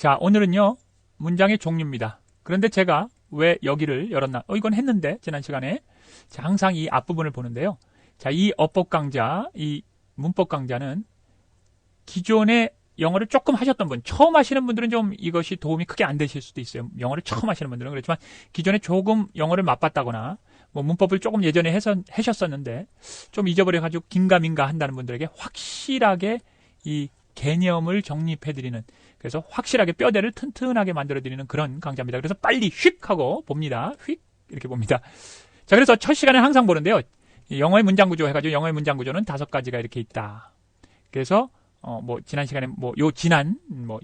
자, 오늘은요, 문장의 종류입니다. 그런데 제가 왜 여기를 열었나? 이건 했는데, 지난 시간에. 자, 항상 이 앞부분을 보는데요. 자, 이 어법 강좌, 이 문법 강좌는 기존에 영어를 조금 하셨던 분, 처음 하시는 분들은 좀 이것이 도움이 크게 안 되실 수도 있어요. 영어를 처음 하시는 분들은. 그렇지만 기존에 조금 영어를 맛봤다거나 뭐 문법을 조금 예전에 하셨었는데 좀 잊어버려가지고 긴가민가 한다는 분들에게 확실하게 이 개념을 정립해드리는, 그래서 확실하게 뼈대를 튼튼하게 만들어드리는 그런 강좌입니다. 그래서 빨리 휙 하고 봅니다. 휙 이렇게 봅니다. 자, 그래서 첫 시간에 항상 보는데요. 영어의 문장 구조 해가지고 영어의 문장 구조는 5가지가 이렇게 있다. 그래서 지난 시간에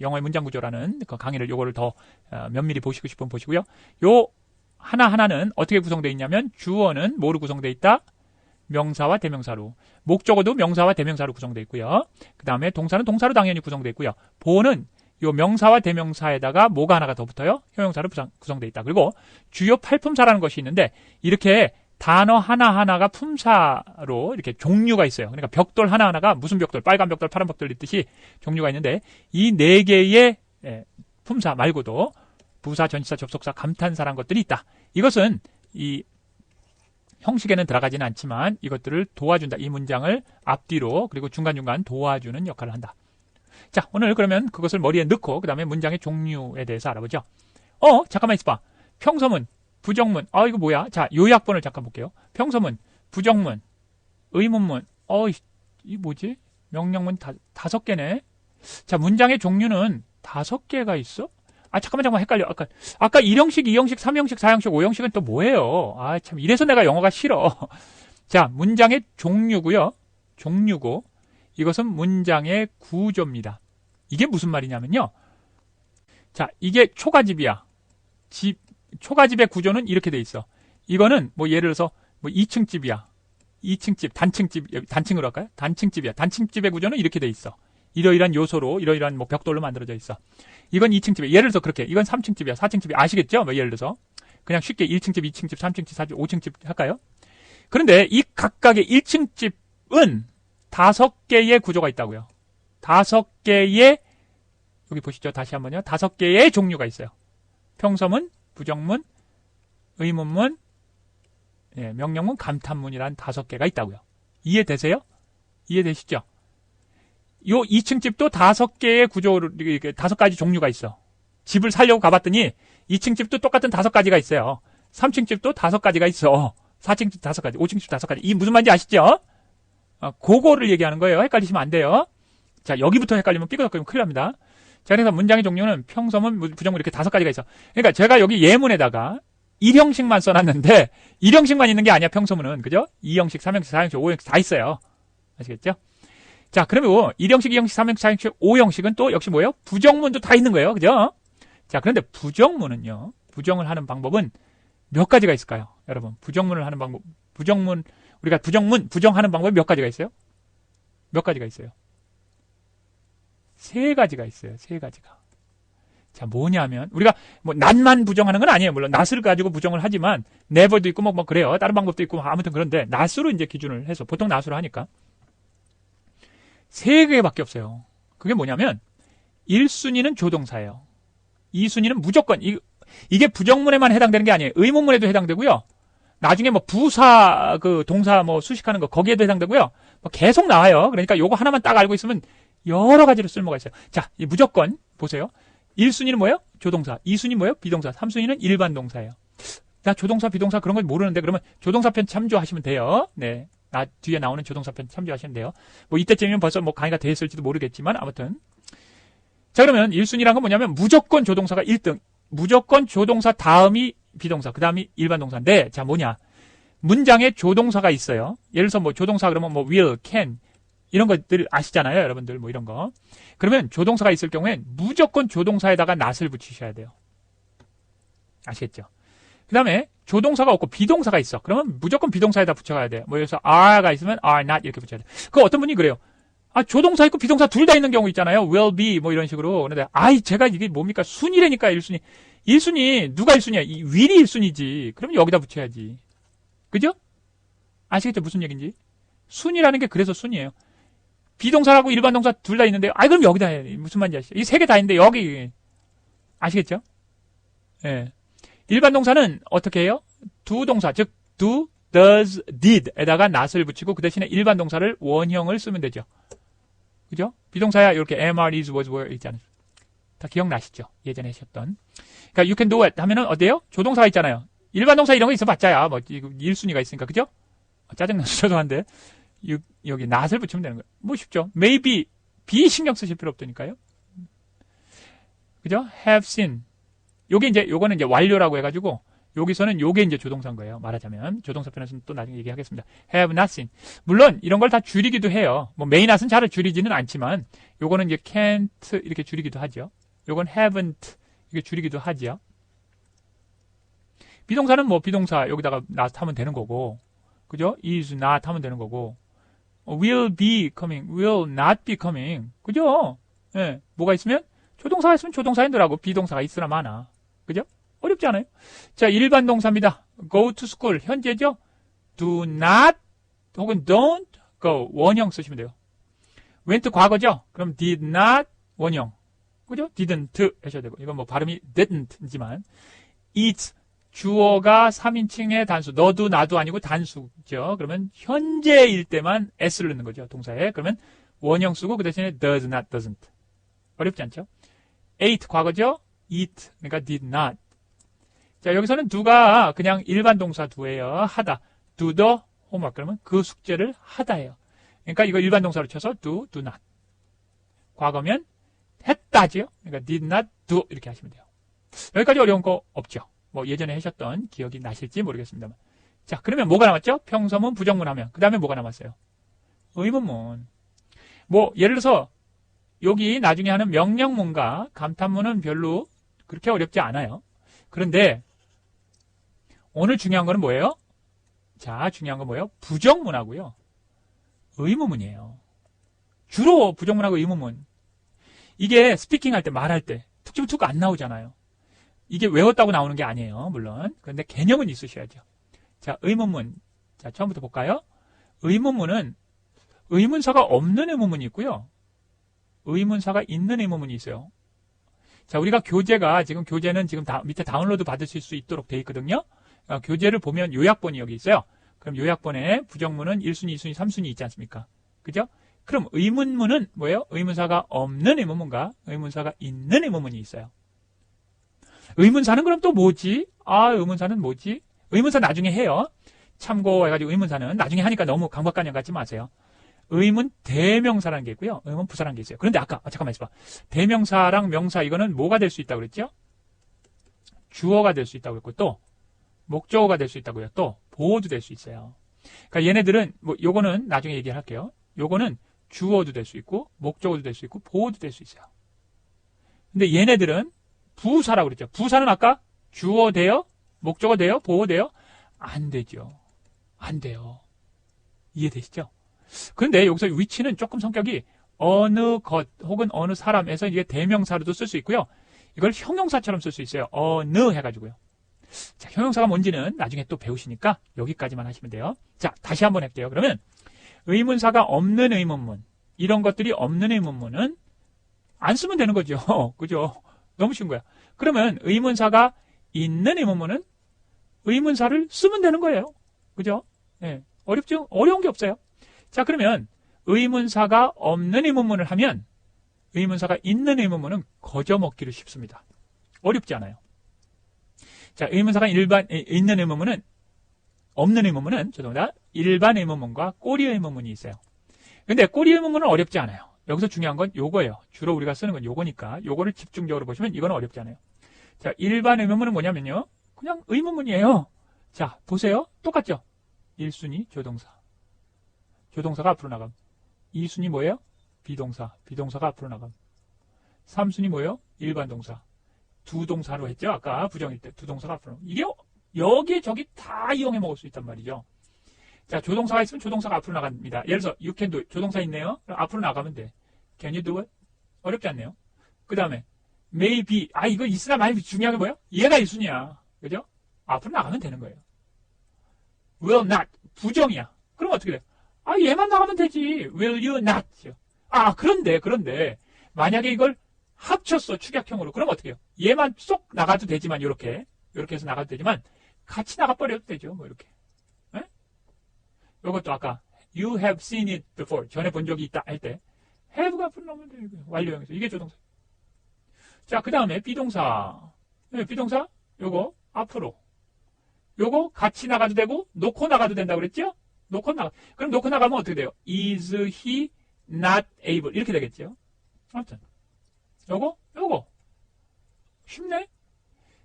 영어의 문장 구조라는 그 강의를 요거를 더 면밀히 보시고 싶으면 보시고요. 요 하나하나는 어떻게 구성되어 있냐면 주어는 뭐로 구성되어 있다? 명사와 대명사로. 목적어도 명사와 대명사로 구성되어 있고요. 그 다음에 동사는 동사로 당연히 구성되어 있고요. 보어는 요 명사와 대명사에다가 뭐가 하나가 더 붙어요? 형용사로 구성되어 있다. 그리고 주요 8품사라는 것이 있는데 이렇게 단어 하나하나가 품사로 이렇게 종류가 있어요. 그러니까 벽돌 하나하나가 무슨 벽돌, 빨간 벽돌, 파란 벽돌 있듯이 종류가 있는데 이 4개의 품사 말고도 부사, 전치사, 접속사, 감탄사란 것들이 있다. 이것은 이 형식에는 들어가지는 않지만 이것들을 도와준다. 이 문장을 앞뒤로 그리고 중간중간 도와주는 역할을 한다. 자, 오늘 그러면 그것을 머리에 넣고 그 다음에 문장의 종류에 대해서 알아보죠. 잠깐만 있어봐. 평서문, 부정문, 이거 뭐야? 자, 요약본을 잠깐 볼게요. 평서문, 부정문, 의문문, 이 뭐지? 명령문 5개네. 자, 문장의 종류는 5개가 있어? 잠깐만 헷갈려. 아까 1형식, 2형식, 3형식, 4형식, 5형식은 또 뭐예요? 참, 이래서 내가 영어가 싫어. 자, 문장의 종류고요. 종류고, 이것은 문장의 구조입니다. 이게 무슨 말이냐면요. 자, 이게 초가집이야. 초가집의 구조는 이렇게 돼 있어. 이거는 예를 들어서 2층 집이야. 2층 집, 단층으로 할까요? 단층집이야. 단층집의 구조는 이렇게 돼 있어. 이러이러한 요소로, 이러이러한 벽돌로 만들어져 있어. 이건 2층 집이야. 예를 들어서 그렇게. 이건 3층 집이야. 4층 집이야. 아시겠죠? 예를 들어서. 그냥 쉽게 1층 집, 2층 집, 3층 집, 4층 집, 5층 집 할까요? 그런데 이 각각의 1층 집은 5개의 구조가 있다고요. 5개의, 여기 보시죠. 다시 한번요. 5개의 종류가 있어요. 평서문, 부정문, 의문문, 명령문, 감탄문이란 5개가 있다고요. 이해되세요? 이해되시죠? 요 2층 집도 5개의 구조로, 5가지 종류가 있어. 집을 살려고 가봤더니 2층 집도 똑같은 5가지가 있어요. 3층 집도 5가지가 있어. 4층 집 5가지, 5층 집 5가지. 이 무슨 말인지 아시죠? 그거를 얘기하는 거예요. 헷갈리시면 안 돼요. 자, 여기부터 헷갈리면 삐그덕거리면 큰일 납니다. 자, 그래서 문장의 종류는 평서문, 부정문 이렇게 5가지가 있어. 그러니까 제가 여기 예문에다가 1형식만 써놨는데 1형식만 있는 게 아니야, 평서문은. 그죠? 2형식, 3형식, 4형식, 5형식 다 있어요. 아시겠죠? 자, 그러면 1형식, 2형식, 3형식, 4형식, 5형식은 또 역시 뭐예요? 부정문도 다 있는 거예요. 그죠? 자, 그런데 부정문은요. 부정을 하는 방법은 몇 가지가 있을까요? 여러분, 부정문을 하는 방법, 우리가 부정하는 방법이 몇 가지가 있어요? 몇 가지가 있어요? 3가지가 있어요. 3가지가. 자, 뭐냐면 우리가 낫만 부정하는 건 아니에요. 물론 낫을 가지고 부정을 하지만 never도 있고 그래요. 다른 방법도 있고 아무튼 그런데 낫으로 이제 기준을 해서 보통 낫으로 하니까 3개밖에 없어요. 그게 뭐냐면 1순위는 조동사예요. 2순위는 무조건 이게 부정문에만 해당되는 게 아니에요. 의문문에도 해당되고요. 나중에 부사 동사 수식하는 거 거기에도 해당되고요. 계속 나와요. 그러니까 요거 하나만 딱 알고 있으면 여러 가지로 쓸모가 있어요. 자, 이 무조건 보세요. 1순위는 뭐예요? 조동사. 2순위 뭐예요? 비동사. 3순위는 일반 동사예요. 나 조동사, 비동사 그런 걸 모르는데 그러면 조동사편 참조하시면 돼요. 네. 뒤에 나오는 조동사편 참조하시면 돼요. 이때쯤이면 벌써 강의가 됐을지도 모르겠지만 아무튼. 자, 그러면 1순위란 건 뭐냐면 무조건 조동사가 1등. 무조건 조동사 다음이 비동사, 그 다음이 일반 동사인데, 자, 뭐냐. 문장에 조동사가 있어요. 예를 들어서 조동사 그러면 will, can, 이런 것들 아시잖아요. 여러분들 이런 거. 그러면 조동사가 있을 경우엔 무조건 조동사에다가 not을 붙이셔야 돼요. 아시겠죠? 그 다음에 조동사가 없고 비동사가 있어. 그러면 무조건 비동사에다 붙여가야 돼요. 그래서 are가 있으면 are not 이렇게 붙여야 돼요. 어떤 분이 그래요. 조동사 있고 비동사 둘 다 있는 경우 있잖아요. will be 이런 식으로. 그런데 제가 이게 뭡니까? 순위라니까 1순위. 1순위 누가 1순위야? will이 1순위지. 그럼 여기다 붙여야지. 그죠? 아시겠죠? 무슨 얘기인지? 순위라는 게 그래서 순위예요. 비동사라고 일반 동사 둘 다 있는데 그럼 여기다 해. 무슨 말인지 아시죠? 이 3개 다 있는데 여기 아시겠죠? 예. 일반 동사는 어떻게 해요? do 동사, 즉 do, does, did 에다가 not을 붙이고 그 대신에 일반 동사를 원형을 쓰면 되죠. 그죠? 비동사야 이렇게 am, are, is, was, were 있잖아요. 다 기억나시죠? 예전에 하셨던. 그러니까 you can do it 하면은 어때요? 조동사가 있잖아요. 일반 동사 이런 거 있어봤자야. 뭐 1순위가 있으니까 그죠? 짜증나서 죄송한데 여기 not을 붙이면 되는 거예요. 뭐 쉽죠? maybe be 신경 쓰실 필요 없다니까요. 그죠? have seen 요거는 이제 완료라고 해가지고 여기서는 요게 이제 조동사인 거예요. 말하자면 조동사 편에서는 또 나중에 얘기하겠습니다. have not seen. 물론 이런 걸 다 줄이기도 해요. 뭐 may not은 잘 줄이지는 않지만 요거는 이제 can't 이렇게 줄이기도 하죠. 요건 haven't 이렇게 줄이기도 하죠. 비동사는 뭐 비동사 여기다가 not 하면 되는 거고, 그죠? is not 하면 되는 거고, will be coming, will not be coming, 그죠? 예, 뭐가 있으면 조동사가 있으면 조동사인들하고 비동사가 있으나 마나, 그죠? 어렵지 않아요? 자, 일반 동사입니다. go to school 현재죠? do not 혹은 don't go 원형 쓰시면 돼요. went 과거죠? 그럼 did not 원형, 그죠? didn't 하셔야 되고, 이건 뭐 발음이 didn't이지만 it 주어가 3인칭의 단수, 너도 나도 아니고 단수죠. 그러면 현재일 때만 s를 넣는 거죠. 동사에. 그러면 원형 쓰고 그 대신에 does not, doesn't. 어렵지 않죠? ate 과거죠? eat 그러니까 did not. 자, 여기서는 do가 그냥 일반 동사 do예요. 하다. do the homework. 그러면 그 숙제를 하다예요. 그러니까 이거 일반 동사로 쳐서 do, do not. 과거면 했다죠. 그러니까 did not do 이렇게 하시면 돼요. 여기까지 어려운 거 없죠. 뭐 예전에 하셨던 기억이 나실지 모르겠습니다만. 자, 그러면 뭐가 남았죠? 평서문, 부정문 하면. 그 다음에 뭐가 남았어요? 의문문. 뭐 예를 들어서 여기 나중에 하는 명령문과 감탄문은 별로 그렇게 어렵지 않아요. 그런데 오늘 중요한 거는 뭐예요? 자, 중요한 건 뭐예요? 부정문하고요. 의문문이에요. 주로 부정문하고 의문문. 이게 스피킹 할 때, 말할 때 툭툭툭 안 나오잖아요. 이게 외웠다고 나오는 게 아니에요. 물론. 그런데 개념은 있으셔야죠. 자, 의문문. 자, 처음부터 볼까요? 의문문은 의문사가 없는 의문문이 있고요. 의문사가 있는 의문문이 있어요. 자, 우리가 교재는 지금 밑에 다운로드 받으실 수 있도록 되어 있거든요. 교재를 보면 요약본이 여기 있어요. 그럼 요약본에 부정문은 1순위, 2순위, 3순위 있지 않습니까? 그죠? 그럼 의문문은 뭐예요? 의문사가 없는 의문문과 의문사가 있는 의문문이 있어요. 의문사는 그럼 또 뭐지? 의문사는 뭐지? 의문사 나중에 해요. 참고해가지고 의문사는 나중에 하니까 너무 강박관념 갖지 마세요. 의문 대명사라는 게 있고요. 의문 부사라는 게 있어요. 그런데 아까 잠깐만 있어봐. 대명사랑 명사 이거는 뭐가 될 수 있다고 그랬죠? 주어가 될 수 있다고 그랬고 또 목적어가 될 수 있다고요. 또 보어도 될 수 있어요. 그러니까 얘네들은 뭐 요거는 나중에 얘기할게요. 요거는 주어도 될 수 있고 목적어도 될 수 있고 보어도 될 수 있어요. 근데 얘네들은 부사라고 그랬죠. 부사는 아까 주어 돼요? 목적어 돼요? 보어 돼요? 안 되죠. 안 돼요. 이해되시죠? 그런데 여기서 위치는 조금 성격이 어느 것 혹은 어느 사람에서 이게 대명사로도 쓸 수 있고요. 이걸 형용사처럼 쓸 수 있어요. 어느 해가지고요. 자, 형용사가 뭔지는 나중에 또 배우시니까 여기까지만 하시면 돼요. 자, 다시 한번 할게요. 그러면 의문사가 없는 의문문, 이런 것들이 없는 의문문은 안 쓰면 되는 거죠. 그죠? 너무 쉬운 거야. 그러면 의문사가 있는 의문문은 의문사를 쓰면 되는 거예요. 그죠? 네. 어렵죠? 어려운 게 없어요. 자, 그러면 의문사가 없는 의문문을 하면 의문사가 있는 의문문은 거저먹기로 쉽습니다. 어렵지 않아요. 자, 의문사가 있는 의문문은 없는 의문문은 죄송합니다. 일반 의문문과 꼬리 의문문이 있어요. 근데 꼬리 의문문은 어렵지 않아요. 여기서 중요한 건 요거예요. 주로 우리가 쓰는 건 요거니까 요거를 집중적으로 보시면 이건 어렵지 않아요. 자, 일반 의문문은 뭐냐면요. 그냥 의문문이에요. 자, 보세요. 똑같죠? 1순위 조동사. 조동사가 앞으로 나감. 2순위 뭐예요? 비동사. 비동사가 앞으로 나감. 3순위 뭐예요? 일반 동사. 두 동사로 했죠? 아까 부정일 때 두 동사가 앞으로 나감. 이게 여기 저기 다 이용해 먹을 수 있단 말이죠. 자, 조동사가 있으면 조동사가 앞으로 나갑니다. 예를 들어서 you can do it. 조동사 있네요. 그럼 앞으로 나가면 돼. Can you do it? 어렵지 않네요. 그 다음에 maybe. 이거 있으나 많이 중요한 게 뭐예요? 얘가 1순위야. 그죠? 앞으로 나가면 되는 거예요. will not. 부정이야. 그럼 어떻게 돼? 얘만 나가면 되지. will you not. 그런데 만약에 이걸 합쳤어, 축약형으로. 그럼 어떻게 해요? 얘만 쏙 나가도 되지만, 이렇게 해서 나가도 되지만, 같이 나가버려도 되죠, 뭐, 이렇게. 에? 요것도 아까, you have seen it before. 전에 본 적이 있다 할 때, have가 앞으로 나오면 돼요. 완료형에서. 이게 조동사. 자, 그 다음에 비동사. 네, 비동사, 요거, 앞으로. 요거 같이 나가도 되고, 놓고 나가도 된다고 그랬죠? 그럼 놓고 나가면 어떻게 돼요? is he not able. 이렇게 되겠죠? 아무튼. 요거. 쉽네?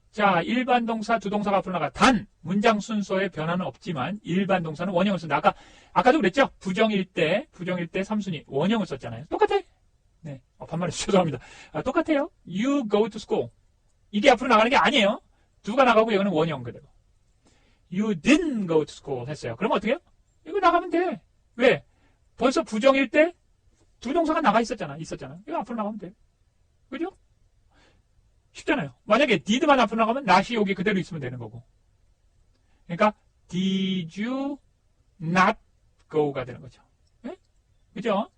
자, 일반 동사, 두 동사가 앞으로 나가. 단, 문장 순서에 변화는 없지만, 일반 동사는 원형을 쓴다. 아까도 그랬죠? 부정일 때 3순위, 원형을 썼잖아요. 똑같아. 네. 반말해서 죄송합니다. 똑같아요. You go to school. 이게 앞으로 나가는 게 아니에요. 두가 나가고, 이거는 원형 그대로. You didn't go to school 했어요. 그럼 어떻게 해요? 이거 나가면 돼. 왜? 벌써 부정일 때 두 동사가 나가 있었잖아. 이거 앞으로 나가면 돼. 그죠? 쉽잖아요. 만약에 did만 앞으로 나가면 not이 여기 그대로 있으면 되는 거고. 그러니까 did you not go가 되는 거죠. 네? 그죠?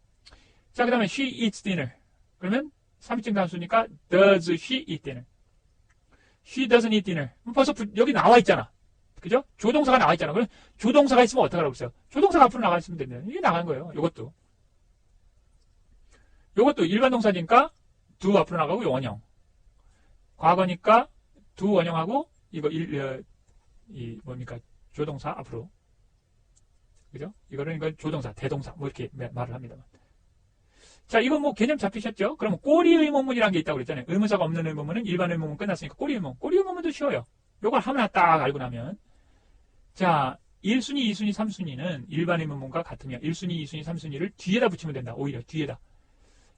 자, 그 다음에 she eats dinner. 그러면 3인칭 단수니까 does she eat dinner? She doesn't eat dinner. 벌써 여기 나와 있잖아. 그죠? 조동사가 나와 있잖아. 그럼 조동사가 있으면 어떡하라고 했어요? 조동사가 앞으로 나가 있으면 된다. 이게 나간 거예요. 요것도 일반 동사니까 do 앞으로 나가고 원형. 과거니까 do 원형하고 이거 뭡니까? 조동사 앞으로. 그죠? 이거는 조동사, 대동사 뭐 이렇게 말을 합니다만. 자, 이거 뭐 개념 잡히셨죠? 그럼 꼬리 의문문이라는 게 있다고 그랬잖아요. 의문사가 없는 의문문은 일반 의문문 끝났으니까 꼬리 의문문도 쉬워요. 요걸 하나 딱 알고 나면. 자, 1순위, 2순위, 3순위는 일반 의문문과 같으며 1순위, 2순위, 3순위를 뒤에다 붙이면 된다. 오히려 뒤에다.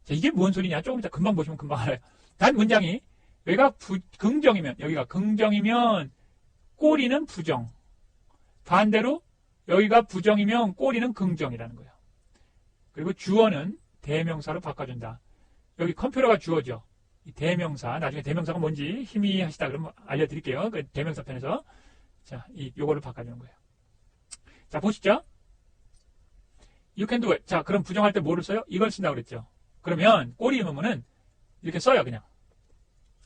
자, 이게 뭔 소리냐? 조금 이따 금방 보시면 금방 알아요. 단 문장이 여기가 긍정이면 꼬리는 부정. 반대로 여기가 부정이면 꼬리는 긍정이라는 거예요. 그리고 주어는 대명사로 바꿔준다. 여기 컴퓨터가 주어죠. 이 대명사, 나중에 대명사가 뭔지 희미하시다 그러면 알려드릴게요. 그 대명사 편에서. 자, 요거를 바꿔주는 거예요. 자, 보시죠. You can do it. 자, 그럼 부정할 때 뭐를 써요? 이걸 쓴다고 그랬죠. 그러면 꼬리 의문문은 이렇게 써요, 그냥.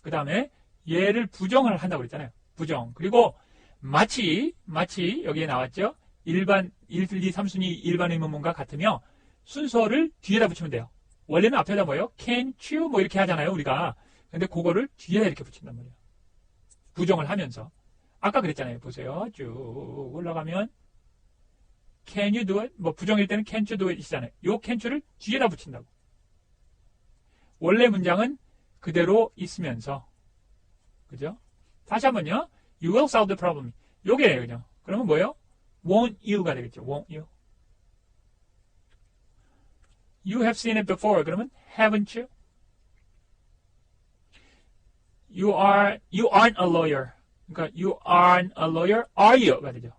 그 다음에 얘를 부정을 한다고 그랬잖아요. 부정. 그리고 마치 여기에 나왔죠. 1, 2, 3순위 일반 의문문과 같으며 순서를 뒤에다 붙이면 돼요. 원래는 앞에다 뭐예요? can, you 뭐 이렇게 하잖아요, 우리가. 근데 그거를 뒤에다 이렇게 붙인단 말이에요. 부정을 하면서. 아까 그랬잖아요. 보세요. 쭉 올라가면 can you do it? 뭐 부정일 때는 can't you do it 이잖아요. 요 can't you를 뒤에다 붙인다고. 원래 문장은 그대로 있으면서. 그죠? 다시 한번요. You will solve the problem. 요게예요, 그냥. 그러면 뭐예요? won't you가 되겠죠. won't you. You have seen it before. 그러면 haven't you? You aren't a lawyer. 그러니까 you aren't a lawyer, are you가 되죠.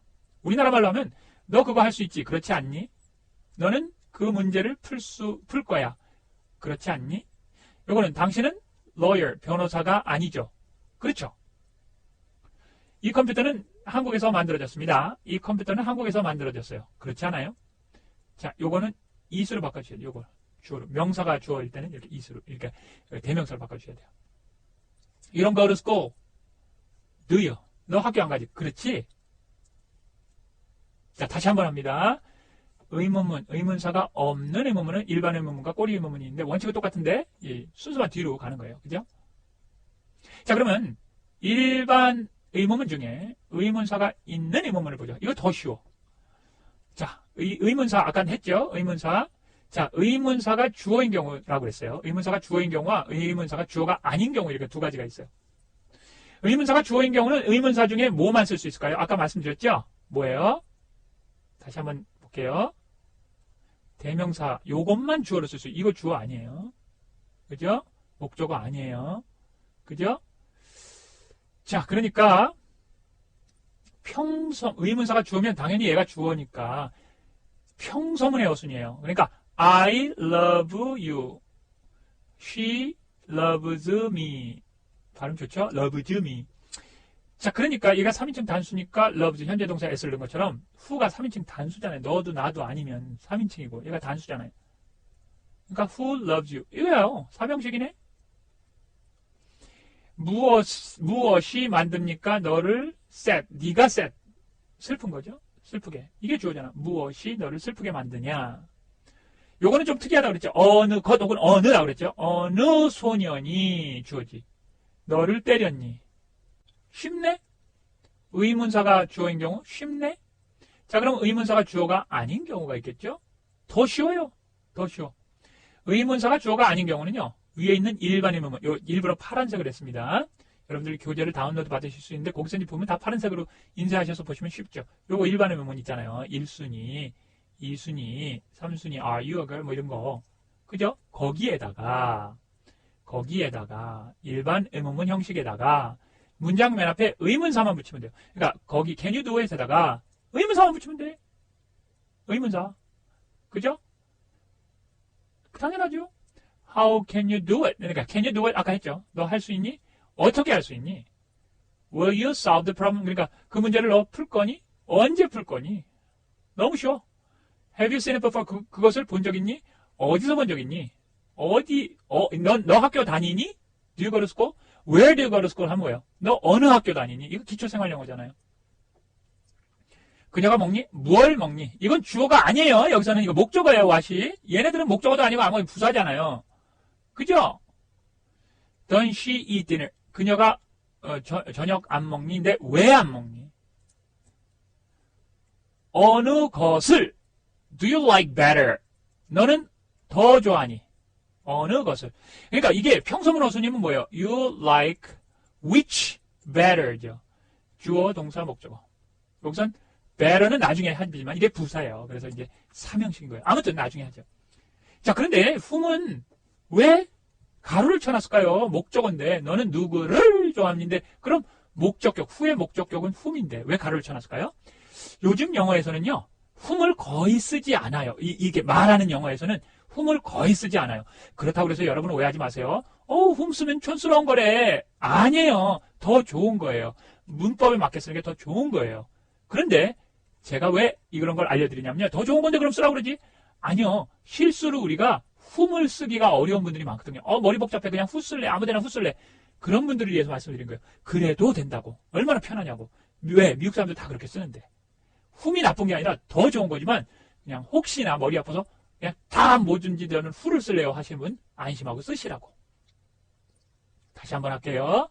우리나라 말로 하면 너 그거 할 수 있지. 그렇지 않니? 너는 그 문제를 풀 거야. 그렇지 않니? 요거는 당신은 lawyer, 변호사가 아니죠. 그렇죠. 이 컴퓨터는 한국에서 만들어졌습니다. 이 컴퓨터는 한국에서 만들어졌어요. 그렇지 않아요? 자, 요거는 이수로 바꿔주셔야 돼요. 요거 주어로. 명사가 주어일 때는 이렇게 이수로, 이렇게 대명사로 바꿔주셔야 돼요. You don't go to school. Do you? 너 학교 안 가지? 그렇지? 자, 다시 한번 합니다. 의문문, 의문사가 없는 의문문은 일반 의문문과 꼬리 의문문이 있는데 원칙은 똑같은데 순서만 뒤로 가는 거예요. 그죠? 자, 그러면 일반 의문문 중에 의문사가 있는 의문문을 보죠. 이거 더 쉬워. 자, 의문사 아까 했죠? 의문사. 자, 의문사가 주어인 경우라고 그랬어요. 의문사가 주어인 경우와 의문사가 주어가 아닌 경우 이렇게 두 가지가 있어요. 의문사가 주어인 경우는 의문사 중에 뭐만 쓸 수 있을까요? 아까 말씀드렸죠? 뭐예요? 다시 한번 볼게요. 대명사 요것만 주어로 쓸 수 있어요. 이거 주어 아니에요. 그죠? 목적어 아니에요. 그죠? 자, 그러니까 의문사가 주어면 당연히 얘가 주어니까 평서문의 어순이에요. 그러니까 I love you. She loves me. 발음 좋죠? loves me. 자, 그러니까 얘가 3인칭 단수니까 loves 현재 동사 s를 넣은 것처럼 who가 3인칭 단수잖아요. 너도 나도 아니면 3인칭이고 얘가 단수잖아요. 그러니까 who loves you. 이거예요. 삼형식이네. 무엇이 만듭니까? 너를 네가 슬픈 거죠. 슬프게. 이게 주어잖아. 무엇이 너를 슬프게 만드냐. 요거는 좀 특이하다고 그랬죠. 어느 것 혹은 어느라고 그랬죠. 어느 소년이 주어지. 너를 때렸니. 쉽네? 의문사가 주어인 경우 쉽네? 자, 그럼 의문사가 주어가 아닌 경우가 있겠죠? 더 쉬워요. 더 쉬워. 의문사가 주어가 아닌 경우는요. 위에 있는 일반 의문문. 요 일부러 파란색을 했습니다. 여러분들 교재를 다운로드 받으실 수 있는데 거기서 이제 보면 다 파란색으로 인쇄하셔서 보시면 쉽죠. 요거 일반 의문문 있잖아요. 1순위, 2순위, 3순위, are you a girl? 뭐 이런 거. 그죠? 거기에다가 일반 의문문 형식에다가 문장 맨 앞에 의문사만 붙이면 돼요. 그러니까 거기 can you do it에다가 의문사만 붙이면 돼. 의문사. 그죠? 당연하죠. How can you do it? 그러니까 can you do it? 아까 했죠. 너 할 수 있니? 어떻게 할 수 있니? Will you solve the problem? 그러니까 그 문제를 너 풀 거니? 언제 풀 거니? 너무 쉬워. Have you seen it before? 그것을 본 적 있니? 어디서 본 적 있니? 너 학교 다니니? Do you go to school? Where do you go to school? 하면 뭐예요? 너 어느 학교 다니니? 이거 기초생활영어잖아요. 그녀가 먹니? 뭘 먹니? 이건 주어가 아니에요. 여기서는 이거 목적어예요, what이. 얘네들은 목적어도 아니고 아무 부사잖아요. 그죠? Don't she eat dinner? 그녀가 저녁 안 먹니? 근데 왜 안 먹니? 어느 것을 do you like better? 너는 더 좋아하니? 어느 것을. 그러니까 이게 평소문 어순이면 뭐예요? You like which better죠. 주어, 동사, 목적어. 여기선 better는 나중에 하지만 이게 부사예요. 그래서 이제 삼형식인 거예요. 아무튼 나중에 하죠. 자, 그런데 whom은 왜 가로를 쳐놨을까요? 목적어인데 너는 누구를 좋아하는데 그럼 목적격, 후의 목적격은 whom인데 왜 가로를 쳐놨을까요? 요즘 영어에서는요. whom을 거의 쓰지 않아요. 이게 말하는 영어에서는 whom을 거의 쓰지 않아요. 그렇다고 해서 여러분 오해하지 마세요. whom 쓰면 촌스러운 거래. 아니에요. 더 좋은 거예요. 문법에 맞게 쓰는 게 더 좋은 거예요. 그런데 제가 왜 이런 걸 알려드리냐면요. 더 좋은 건데 그럼 쓰라고 그러지? 아니요. 실수로 우리가 whom을 쓰기가 어려운 분들이 많거든요. 머리 복잡해. 그냥 who 쓸래. 아무데나 who 쓸래. 그런 분들을 위해서 말씀드린 거예요. 그래도 된다고. 얼마나 편하냐고. 왜? 미국 사람들 다 그렇게 쓰는데. whom이 나쁜 게 아니라 더 좋은 거지만 그냥 혹시나 머리 아파서 그냥 다 뭐든지 저는 who를 쓸래요 하시는 분 안심하고 쓰시라고. 다시 한번 할게요.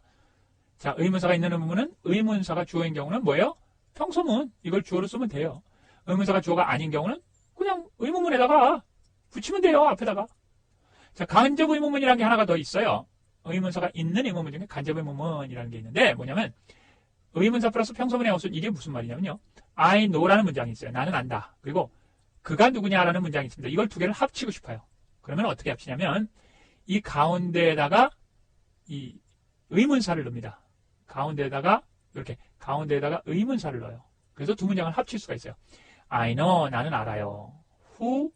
자, 의문사가 있는 의문은 의문사가 주어인 경우는 뭐예요? 평소문. 이걸 주어로 쓰면 돼요. 의문사가 주어가 아닌 경우는 그냥 의문문에다가 붙이면 돼요. 앞에다가. 자, 간접 의문문이라는 게 하나가 더 있어요. 의문사가 있는 의문문 중에 간접 의문문이라는 게 있는데 뭐냐면 의문사 플러스 평소문의 어순. 이게 무슨 말이냐면요. I know라는 문장이 있어요. 나는 안다. 그리고 그가 누구냐라는 문장이 있습니다. 이걸 두 개를 합치고 싶어요. 그러면 어떻게 합치냐면 이 가운데에다가 이 의문사를 넣습니다. 가운데에다가 이렇게 가운데에다가 의문사를 넣어요. 그래서 두 문장을 합칠 수가 있어요. I know, 나는 알아요. Who,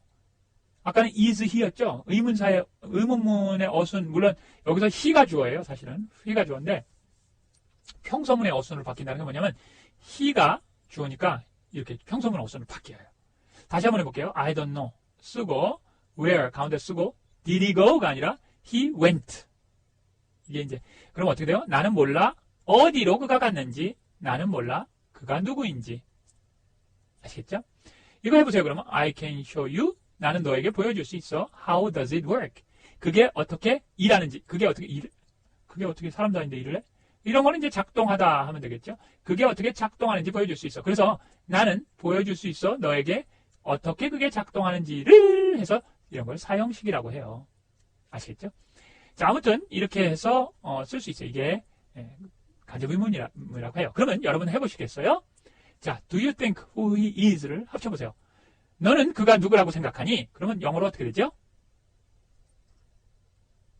아까는 is he였죠. 의문사의 의문문의 어순, 물론 여기서 he가 주어예요. 사실은 he가 주어인데 평소문의 어순으로 바뀐다는 게 뭐냐면 he가 주어니까 이렇게 평소문 어순으로 바뀌어요. 다시 한번 해볼게요. I don't know 쓰고 where 가운데 쓰고 did he go가 아니라 he went. 이게 이제 그럼 어떻게 돼요? 나는 몰라 어디로 그가 갔는지, 나는 몰라 그가 누구인지. 아시겠죠? 이거 해보세요. 그러면 I can show you. 나는 너에게 보여줄 수 있어. How does it work? 그게 어떻게 일하는지. 그게 어떻게 사람도 아닌데 일을 해? 이런 거는 이제 작동하다 하면 되겠죠. 그게 어떻게 작동하는지 보여줄 수 있어. 그래서 나는 보여줄 수 있어. 너에게 어떻게 그게 작동하는지를 해서 이런 걸 사형식이라고 해요. 아시겠죠? 자, 아무튼 이렇게 해서 쓸 수 있어요. 이게 간접 의문이라고 해요. 그러면 여러분 해보시겠어요? 자, do you think who he is를 합쳐보세요. 너는 그가 누구라고 생각하니? 그러면 영어로 어떻게 되죠?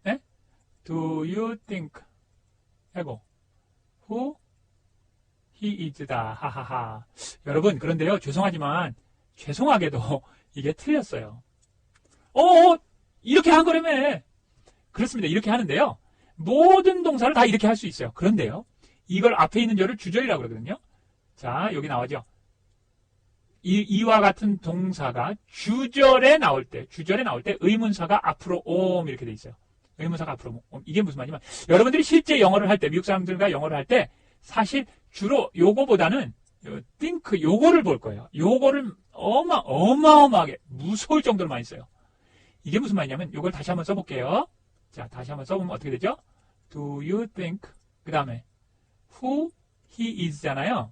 네? Do you think 하고 who he is다. 하하하. 여러분 그런데요. 죄송하지만 죄송하게도 이게 틀렸어요. 이렇게 한 거라며. 그렇습니다. 이렇게 하는데요. 모든 동사를 다 이렇게 할 수 있어요. 그런데요. 이걸 앞에 있는 절을 주절이라고 그러거든요. 자, 여기 나오죠. 이와 같은 동사가 주절에 나올 때 의문사가 앞으로 옴 이렇게 돼 있어요. 의문사가 앞으로 이게 무슨 말이냐면 여러분들이 실제 영어를 할 때 미국 사람들과 영어를 할 때 사실 주로 요거보다는 think 요거를 볼 거예요. 요거를 어마어마하게 무서울 정도로 많이 써요. 이게 무슨 말이냐면 요걸 다시 한번 써볼게요. 자, 다시 한번 써보면 어떻게 되죠? Do you think 그 다음에 who he is잖아요.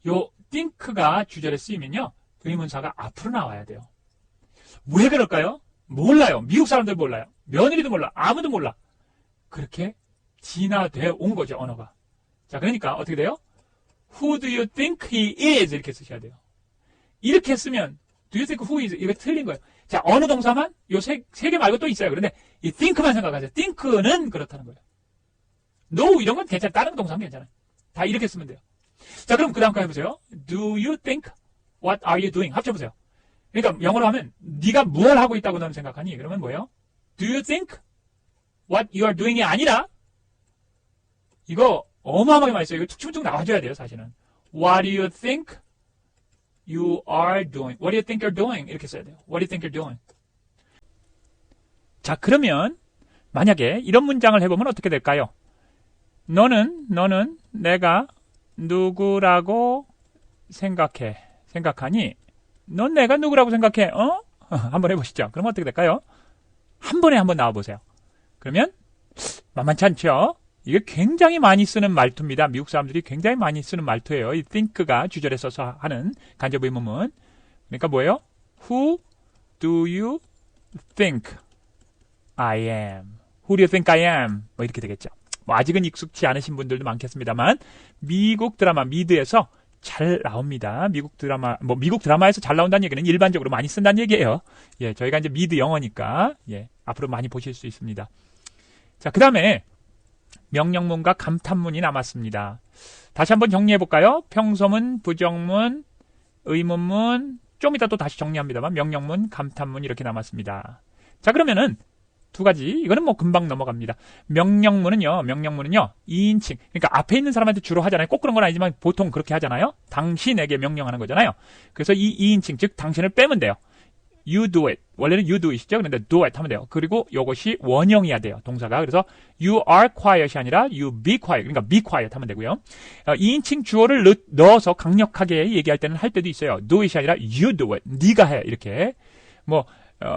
요 think가 주절에 쓰이면요 의문사가 앞으로 나와야 돼요. 왜 그럴까요? 몰라요. 미국 사람들 몰라요. 며느리도 몰라. 아무도 몰라. 그렇게 진화되어 온 거죠, 언어가. 자, 그러니까 어떻게 돼요? Who do you think he is? 이렇게 쓰셔야 돼요. 이렇게 쓰면 do you think who is? 이거 틀린 거예요. 자, 어느 동사만 요 세 개 말고 또 있어요. 그런데 이 think만 생각하세요. think는 그렇다는 거예요. no 이런 건 괜찮아요. 다른 동사는 괜찮아요. 다 이렇게 쓰면 돼요. 자, 그럼 그 다음 거 해보세요. Do you think what are you doing? 합쳐보세요. 그러니까 영어로 하면 네가 뭘 하고 있다고 너는 생각하니? 그러면 뭐예요? Do you think what you are doing이 아니라 이거 어마어마하게 많이 써요. 이거 툭툭툭 나와줘야 돼요, 사실은. What do you think you are doing? What do you think you're doing? 이렇게 써야 돼요. What do you think you're doing? 자, 그러면 만약에 이런 문장을 해보면 어떻게 될까요? 너는 내가 누구라고 생각하니? 넌 내가 누구라고 생각해? 어? 한번 해보시죠. 그럼 어떻게 될까요? 한 번에 한번 나와보세요. 그러면 만만치 않죠? 이게 굉장히 많이 쓰는 말투입니다. 미국 사람들이 굉장히 많이 쓰는 말투예요. 이 think가 주절에 써서 하는 간접 의문문. 그러니까 뭐예요? Who do you think I am? Who do you think I am? 뭐 이렇게 되겠죠. 뭐 아직은 익숙치 않으신 분들도 많겠습니다만 미국 드라마 미드에서 잘 나옵니다. 미국 드라마에서 잘 나온다는 얘기는 일반적으로 많이 쓴다는 얘기예요. 예, 저희가 이제 미드 영어니까 예, 앞으로 많이 보실 수 있습니다. 자, 그 다음에 명령문과 감탄문이 남았습니다. 다시 한번 정리해 볼까요? 평소문, 부정문, 의문문, 좀 이따 또 다시 정리합니다만 명령문, 감탄문 이렇게 남았습니다. 자, 그러면은 두 가지, 이거는 뭐 금방 넘어갑니다. 명령문은요 2인칭, 그러니까 앞에 있는 사람한테 주로 하잖아요. 꼭 그런 건 아니지만 보통 그렇게 하잖아요. 당신에게 명령하는 거잖아요. 그래서 이 2인칭, 즉 당신을 빼면 돼요. You do it. 원래는 you do it이죠. 그런데 do it 하면 돼요. 그리고 이것이 원형이어야 돼요. 동사가. 그래서 you are quiet이 아니라 you be quiet. 그러니까 be quiet 하면 되고요. 2인칭 주어를 넣어서 강력하게 얘기할 때는 할 때도 있어요. do it이 아니라 you do it. 네가 해. 이렇게. 뭐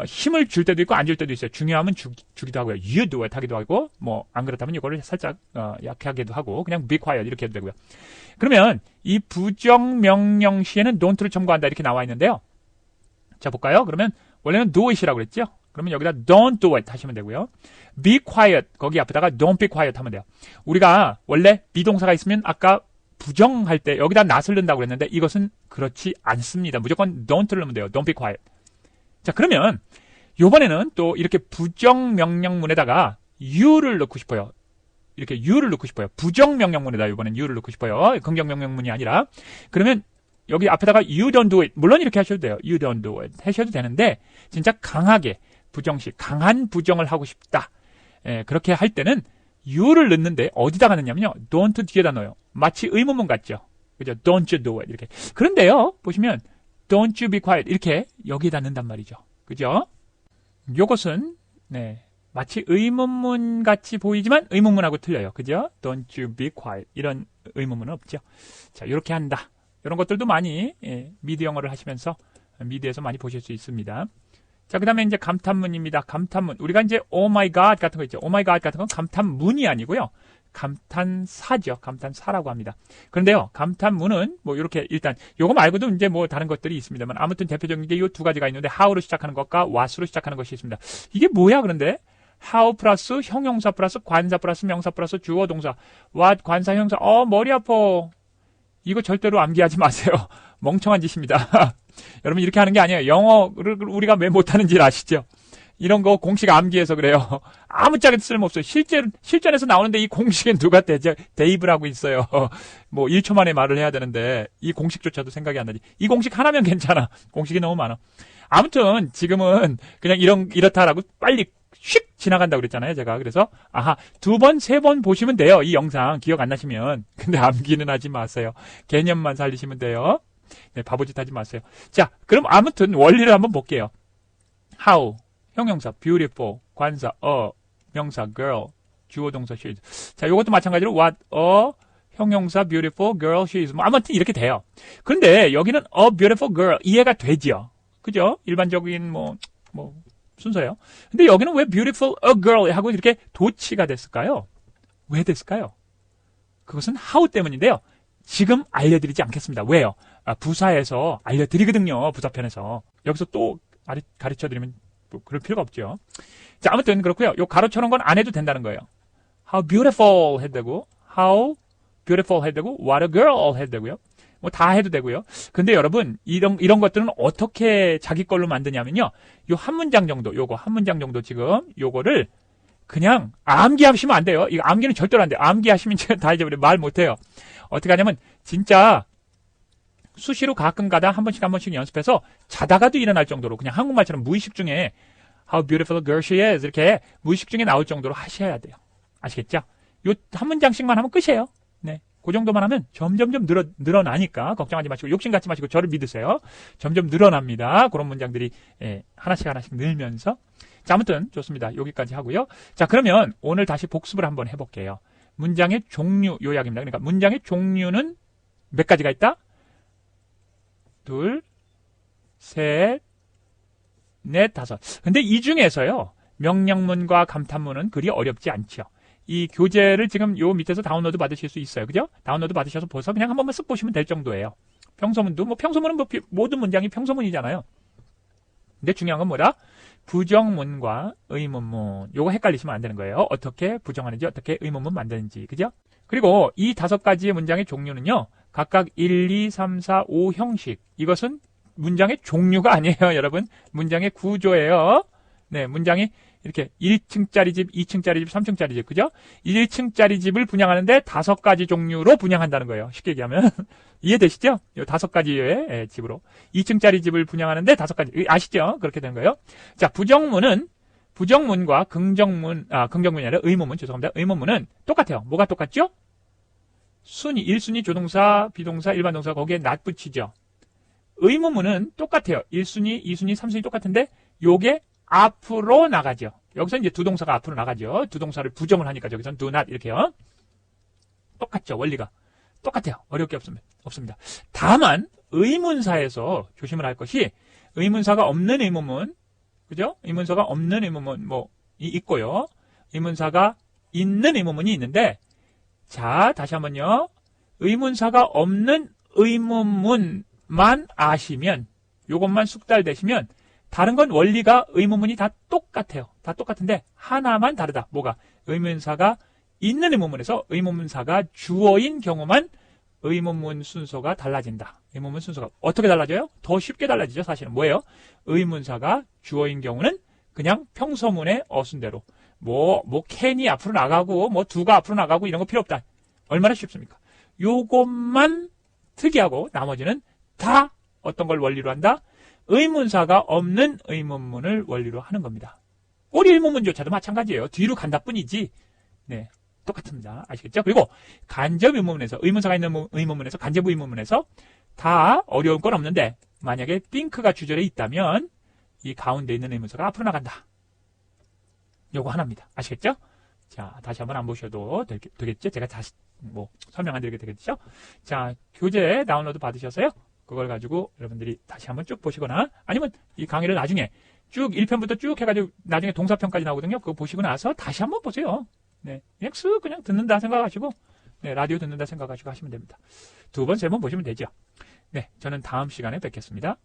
힘을 줄 때도 있고 안 줄 때도 있어요. 중요하면 주기도 하고요. You do it 하기도 하고 뭐 안 그렇다면 이거를 살짝 약하게도 하고 그냥 be quiet 이렇게 해도 되고요. 그러면 이 부정 명령 시에는 don't를 첨가한다 이렇게 나와 있는데요. 자, 볼까요? 그러면 원래는 do it이라고 그랬죠? 그러면 여기다 don't do it 하시면 되고요. be quiet 거기 앞에다가 don't be quiet 하면 돼요. 우리가 원래 비동사가 있으면 아까 부정할 때 여기다 not을 넣는다고 그랬는데 이것은 그렇지 않습니다. 무조건 don't를 넣으면 돼요. don't be quiet. 자, 그러면 요번에는 또 이렇게 부정 명령문에다가 you를 넣고 싶어요. 이렇게 you를 넣고 싶어요. 부정 명령문에다 이번엔 you를 넣고 싶어요. 긍정 명령문이 아니라. 그러면 여기 앞에다가 you don't do it. 물론 이렇게 하셔도 돼요. you don't do it. 하셔도 되는데 진짜 강하게 부정식, 강한 부정을 하고 싶다. 예, 그렇게 할 때는 you를 넣는데 어디다가 넣냐면요. don't 뒤에다 넣어요. 마치 의문문 같죠. 그죠? don't you do it. 이렇게. 그런데요. 보시면 don't you be quiet. 이렇게 여기에다 넣는단 말이죠. 그죠? 요것은 네, 마치 의문문 같이 보이지만 의문문하고 틀려요. 그죠? don't you be quiet. 이런 의문문은 없죠. 자, 이렇게 한다. 이런 것들도 많이 미드 영어를 하시면서 미드에서 많이 보실 수 있습니다. 자, 그 다음에 이제 감탄문입니다. 감탄문. 우리가 이제 oh my god 같은 거 있죠. oh my god 같은 건 감탄문이 아니고요. 감탄사죠. 감탄사라고 합니다. 그런데요, 감탄문은 뭐 이렇게 일단 요거 말고도 이제 뭐 다른 것들이 있습니다만 아무튼 대표적인 게 이 두 가지가 있는데 how로 시작하는 것과 what으로 시작하는 것이 있습니다. 이게 뭐야? 그런데 how 플러스 형용사 플러스 관사 플러스 명사 플러스 주어 동사 what 관사 형용사 머리 아파. 이거 절대로 암기하지 마세요. 멍청한 짓입니다. 여러분 이렇게 하는 게 아니에요. 영어를 우리가 왜 못하는지 아시죠? 이런 거 공식 암기해서 그래요. 아무짝에도 쓸모없어요. 실전에서 나오는데 이 공식엔 누가 대입을 하고 있어요. 뭐 1초 만에 말을 해야 되는데 이 공식조차도 생각이 안 나지. 이 공식 하나면 괜찮아. 공식이 너무 많아. 아무튼 지금은 그냥 이렇다라고 빨리 휙 지나간다고 그랬잖아요. 제가. 그래서 두 번, 세 번 보시면 돼요. 이 영상 기억 안 나시면. 근데 암기는 하지 마세요. 개념만 살리시면 돼요. 네, 바보짓 하지 마세요. 자, 그럼 아무튼 원리를 한번 볼게요. how 형용사 beautiful 관사 a, 명사 girl, 주어 동사 she is. 자, 요것도 마찬가지로 what a 형용사 beautiful girl she is. 뭐 아무튼 이렇게 돼요. 그런데 여기는 a beautiful girl 이해가 되죠. 그죠? 일반적인 뭐 순서예요. 근데 여기는 왜 beautiful a girl 하고 이렇게 도치가 됐을까요? 왜 됐을까요? 그것은 how 때문인데요. 지금 알려드리지 않겠습니다. 왜요? 부사에서 알려드리거든요. 부사편에서. 여기서 또 가르쳐드리면 뭐 그럴 필요가 없죠. 자, 아무튼 그렇고요. 요 가로쳐놓은 건 안 해도 된다는 거예요. How beautiful 해도 되고, how beautiful 해도 되고, what a girl 해도 되고요. 뭐 다 해도 되고요. 근데 여러분, 이런 것들은 어떻게 자기 걸로 만드냐면요. 요 한 문장 정도, 요거 한 문장 정도 지금 요거를 그냥 암기하시면 안 돼요. 이거 암기는 절대로 안 돼요. 암기하시면 제가 다 잊어버려요. 말 못해요. 어떻게 하냐면 진짜 수시로 가끔 가다 한 번씩 연습해서 자다가도 일어날 정도로 그냥 한국말처럼 무의식 중에 How beautiful a girl she is 이렇게 무의식 중에 나올 정도로 하셔야 돼요. 아시겠죠? 요 한 문장씩만 하면 끝이에요. 네. 그 정도만 하면 점점점 늘어나니까 걱정하지 마시고 욕심 갖지 마시고 저를 믿으세요. 점점 늘어납니다. 그런 문장들이 하나씩 늘면서 자, 아무튼 좋습니다. 여기까지 하고요. 자, 그러면 오늘 다시 복습을 한번 해볼게요. 문장의 종류 요약입니다. 그러니까 문장의 종류는 몇 가지가 있다? 둘, 셋, 넷, 다섯. 근데 이 중에서요. 명령문과 감탄문은 그리 어렵지 않죠. 이 교재를 지금 요 밑에서 다운로드 받으실 수 있어요. 그죠? 다운로드 받으셔서 보서 그냥 한 번만 쓱 보시면 될 정도예요. 평소문도 평소문은 모든 문장이 평소문이잖아요. 근데 중요한 건 뭐다? 부정문과 의문문. 요거 헷갈리시면 안 되는 거예요. 어떻게 부정하는지 어떻게 의문문 만드는지. 그죠? 그리고 이 5가지의 문장의 종류는요. 각각 1, 2, 3, 4, 5 형식. 이것은 문장의 종류가 아니에요, 여러분. 문장의 구조예요. 네, 문장이 이렇게 1층짜리 집, 2층짜리 집, 3층짜리 집. 그죠? 1층짜리 집을 분양하는데 5가지 종류로 분양한다는 거예요. 쉽게 얘기하면. 이해되시죠? 요 5가지의 집으로. 2층짜리 집을 분양하는데 5가지. 아시죠? 그렇게 되는 거예요. 자, 부정문과 긍정문이 아니라 의문문, 죄송합니다. 의문문은 똑같아요. 뭐가 똑같죠? 순위, 1순위 조동사, 비동사, 일반 동사 거기에 not 붙이죠. 의문문은 똑같아요. 1순위, 2순위, 3순위 똑같은데 요게 앞으로 나가죠. 여기서 이제 두 동사가 앞으로 나가죠. 두 동사를 부정을 하니까 여기서는 do not 이렇게요. 똑같죠. 원리가. 똑같아요. 어려울 게 없습니다. 다만 의문사에서 조심을 할 것이 의문사가 없는 의문문, 그죠? 의문사가 없는 의문문 있고요. 의문사가 있는 의문문이 있는데 자, 다시 한번요. 의문사가 없는 의문문만 아시면 요것만 숙달되시면 다른 건 원리가 의문문이 다 똑같아요. 다 똑같은데 하나만 다르다. 뭐가? 의문사가 있는 의문문에서 의문사가 주어인 경우만 의문문 순서가 달라진다. 의문문 순서가 어떻게 달라져요? 더 쉽게 달라지죠. 사실은 뭐예요? 의문사가 주어인 경우는 그냥 평서문의 어순대로 캔이 앞으로 나가고 두가 앞으로 나가고 이런 거 필요 없다. 얼마나 쉽습니까? 요것만 특이하고 나머지는 다 어떤 걸 원리로 한다? 의문사가 없는 의문문을 원리로 하는 겁니다. 꼬리 의문문조차도 마찬가지예요. 뒤로 간다 뿐이지. 네, 똑같습니다. 아시겠죠? 그리고 간접 의문문에서 의문사가 있는 의문문에서 간접 의문문에서 다 어려운 건 없는데 만약에 think가 주절에 있다면 이 가운데 있는 의문사가 앞으로 나간다. 요거 하나입니다. 아시겠죠? 자, 다시 한번 안 보셔도 되겠죠? 제가 다시 설명 안 드리게 되겠죠? 자, 교재 다운로드 받으셔서요. 그걸 가지고 여러분들이 다시 한번 쭉 보시거나 아니면 이 강의를 나중에 쭉 1편부터 쭉 해가지고 나중에 동사편까지 나오거든요. 그거 보시고 나서 다시 한번 보세요. 네, 그냥 듣는다 생각하시고 네, 라디오 듣는다 생각하시고 하시면 됩니다. 2번, 3번 보시면 되죠. 네, 저는 다음 시간에 뵙겠습니다.